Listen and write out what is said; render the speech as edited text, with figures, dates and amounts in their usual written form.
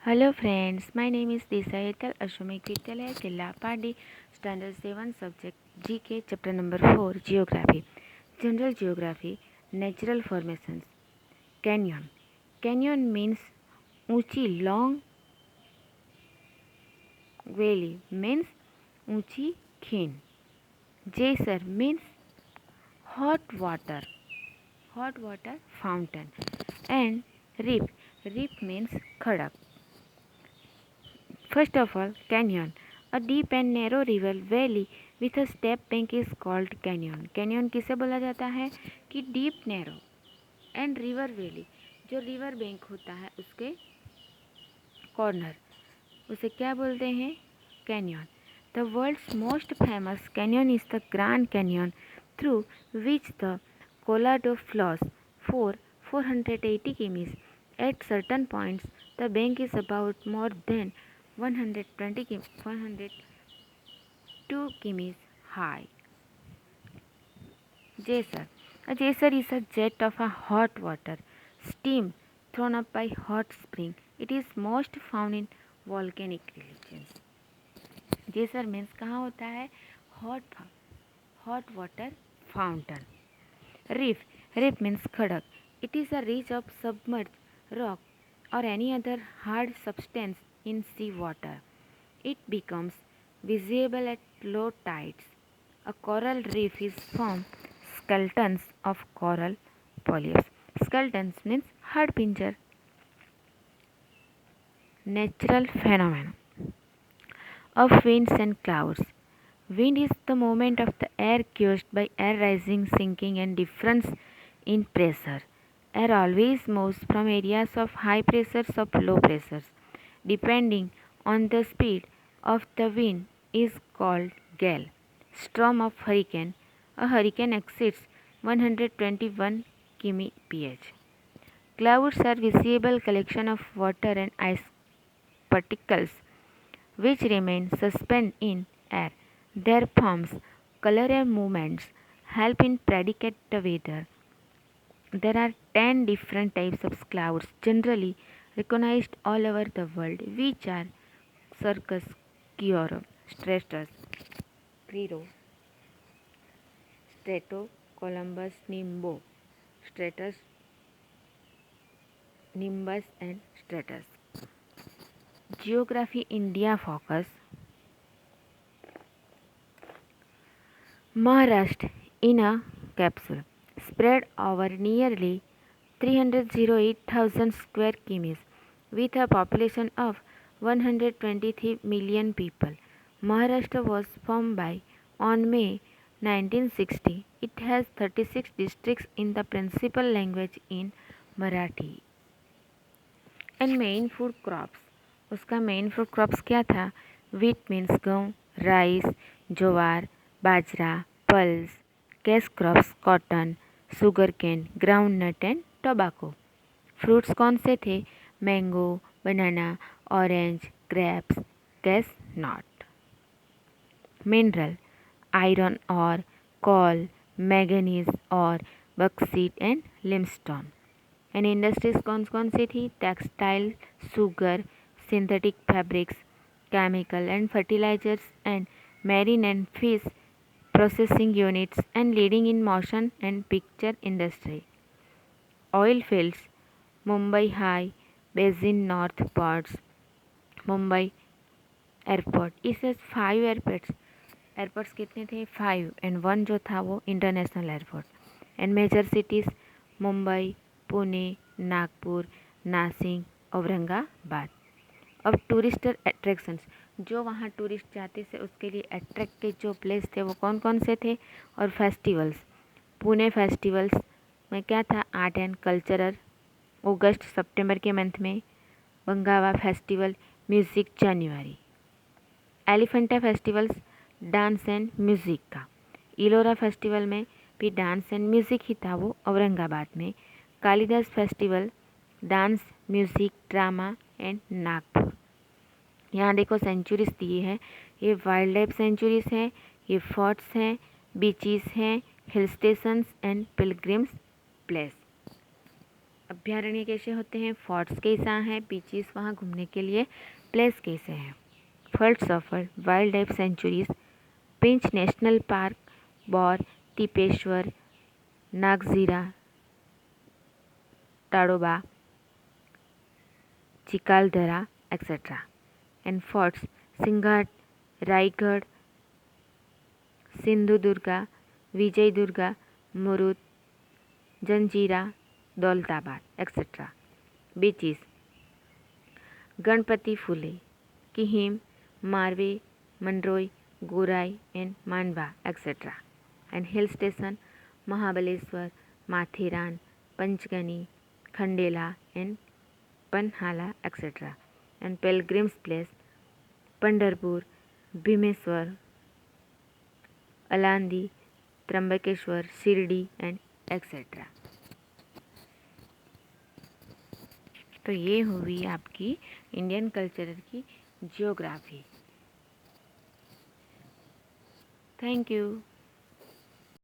Hello friends, my name is Desai Hetal Ashwamik Vidyalaya Jilla Padi, Standard 7 Subject GK Chapter number 4 Geography. General Geography, Natural Formations. Canyon. Canyon means ऊंची long valley means ऊंची खीन. Geyser means hot water fountain. And reef means Khadak. First of all, canyon. A deep and narrow river valley with a steep bank is called canyon. Canyon किसे बोला जाता है कि deep narrow and river valley, जो river bank होता है उसके corner, उसे क्या बोलते हैं? Canyon. The world's most famous canyon is the Grand Canyon, through which the Colorado flows for 480 km. At certain points, the bank is about more than 102 km high. Geyser. A geyser is a jet of a hot water, steam thrown up by hot spring. It is most found in volcanic regions. Geyser means कहाँ होता है? Hot water fountain. Reef means Khadak. It is a ridge of submerged rock or any other hard substance in sea water. It becomes visible at low tides. A coral reef is from skeletons of coral polyps. Skeletons means hardpinger. Natural phenomena of winds and clouds. Wind is the movement of the air caused by air rising, sinking, and difference in pressure. Air always moves from areas of high pressures of low pressures. Depending on the speed of the wind is called gale. Storm of hurricane. A hurricane exceeds 121 kmph. Clouds are visible collection of water and ice particles which remain suspended in air. Their forms, color and movements help in predicate the weather. There are 10 different types of clouds generally recognized all over the world, which are cirrus, Chiaro, stratus, Criro, strato, Columbus, nimbo, stratus, nimbus and stratus. Geography India focus. Maharashtra in a capsule, spread over nearly 308,000 square kilometers with a population of 123 million people. Maharashtra was formed by on May 1960. It has 36 districts in the principal language in Marathi. And main food crops. उसका main food crops क्या था? Wheat means गेहूँ, rice, jowar, bajra, pulse, cash crops, cotton, sugarcane, groundnut and tobacco. Fruits कौन से थे? Mango, banana, orange, grapes, cashew. Mineral, iron ore, coal, manganese ore, bauxite and limestone. And industries कौन कौन सी थी? Textile, sugar, synthetic fabrics, chemical and fertilizers and marine and fish processing units and leading in motion and picture industry. Oil fields, Mumbai High Basin North Ports, Mumbai Airport. इसे 5 airports कितने थे? 5 and 1 जो था वो international airport. And major cities Mumbai, Pune, Nagpur, Nashik, Aurangabad. अब tourist attractions, जो वहाँ tourist जाते थे उसके लिए अट्रैक्ट के जो प्लेस थे वो कौन कौन से थे? और फेस्टिवल्स, पुणे फेस्टिवल्स में क्या था? आर्ट एंड कल्चरल, अगस्त सितंबर के मंथ में. बंगावा फेस्टिवल, म्यूज़िक जनवरी. Elephanta festivals, dance and music का. इलोरा फेस्टिवल में भी डांस एंड म्यूज़िक ही था, वो औरंगाबाद में. Kalidas festival, dance, music, drama and Nagpur. यहाँ देखो सेंचुरीज दिए हैं, ये वाइल्ड लाइफ सेंचुरीज हैं, ये फोर्ट्स हैं, बीचेस हैं, hill stations and pilgrims place. अभ्यारण्य कैसे होते हैं, फोर्ट्स कैसा है, बीचेस वहाँ घूमने के लिए प्लेस कैसे हैं। फर्स्ट सफर wildlife sanctuaries, Pench national park, Bor, Tipeshwar, Nagzira, Tadoba, Chikhaldara, etc. And forts Sinhagad, Raigad, Sindhudurg, Vijaydurg, Murud, Janjira, Daulatabad, etc. Beaches Ganpatipule, Kihim, Marve, Manori, Gorai and Mandwa, etc. And hill station Mahabaleshwar, Matheran, Panchgani, Khandala and Panhala, etc. And pilgrims place Pandharpur, Bhimeshwar, Alandi, Trimbakeshwar, Shirdi and etcetera. तो ये हुई आपकी इंडियन कल्चर की जियोग्राफी। Thank you.